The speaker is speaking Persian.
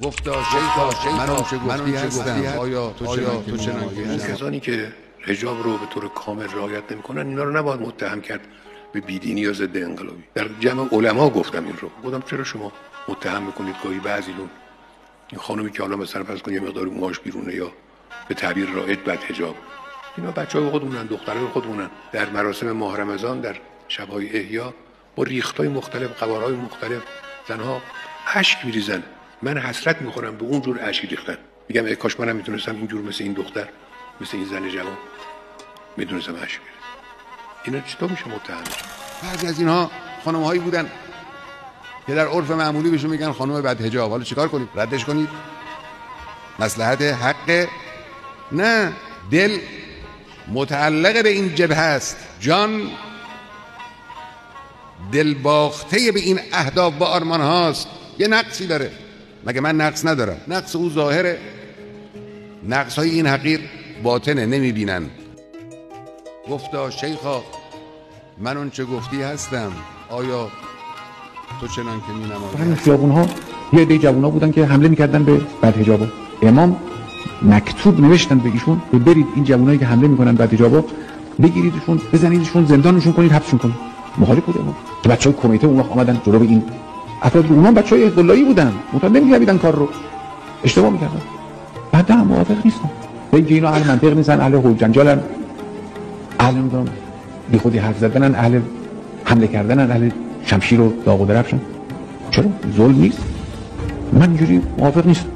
گفتا شیخا منم چه گفتی هستم، آیا تو چنان که کسانی که حجاب رو به طور کامل رعایت نمی‌کنن اینا رو نباید متهم کرد به بیدینی یا ضد انقلابی. در جمع علما گفتم این رو، گفتم چرا شما متهم میکنید گاهی بعضیلون این خانومی که حالا مثلا فرض کنید یه مقدار موهاش بیرونه یا به تعبیر رائد بد حجاب، اینا بچه‌های خودمونن، دخترای خودمونن، در مراسم ماه رمضان در شب‌های احیا با ریختای مختلف، قوارهای مختلف زنها اشک می‌ریزن. من حسرت می‌خورم به اون جور اشک ریختن. میگم ای کاش منم میتونستم اینجور مثل این دختر، مثل این زن جوان میدونستم اشک بریزم. اینا چطور میشه متهم؟ بعضی از اینها خانم‌هایی بودن که در عرف معمولی بهشون میگن خانم بد حجاب. حالا چیکار کنید؟ ردش کنید؟ مصلحت حق؟ نه، دل متعلق به این جبهه است، جان دل باخته به این اهداف و آرمان هاست. یه نقصی داره، مگه من نقص ندارم؟ نقص او ظاهره، نقص های این حقیر باطنه، نمیبینن. گفتا شیخا من اون چه گفتی هستم، آیا تو چنان که مینمایی؟ این خیابون ها یه عده جوونا بودن که حمله میکردن به بدحجابا. امام مکتوب نوشتن به ایشون که برید این جوونایی که حمله میکنن بدحجابا بگیریدشون، بزنیدشون، زندانشون کنید، حبسشون کنید. مخالف بود امام. که بچهای کمیته اون وقت اومدن جلو این افراد، اونها بچهای حزب اللهی بودن، مطالعه نمی‌کردن کار رو، اشتباه میکردن. بعد هم موافق نیستن. اینکه اینا اهل منطق نیستن، اهل حول جنجالن، اهل نمیدونم بی خودی حرف زدنن، اهل حمله کردنن، اهل شمشیر و داغ و درفشن. چرا ظلم نیست؟ من اینجوری موافق نیستم.